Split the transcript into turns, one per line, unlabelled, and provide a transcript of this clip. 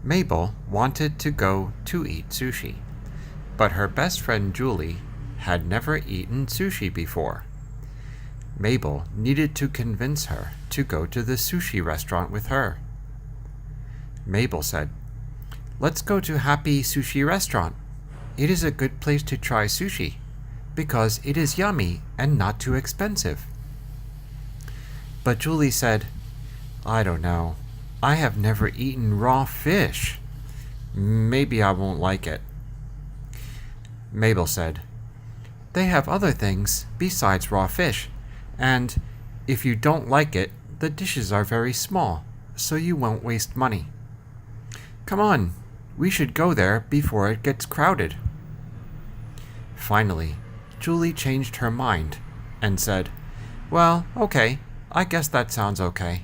Mabel wanted to go to eat sushi, but her best friend Julie had never eaten sushi before. Mabel needed to convince her to go to the sushi restaurant with her. Mabel said, "Let's go to Happy Sushi Restaurant. It is a good place to try sushi, because it is yummy and not too expensive." But Julie said, "I don't know. I have never eaten raw fish. Maybe I won't like it." Mabel said, "They have other things besides raw fish, and if you don't like it, the dishes are very small, so you won't waste money. Come on, we should go there before it gets crowded." Finally, Julie changed her mind and said, "Well, okay, I guess that sounds okay."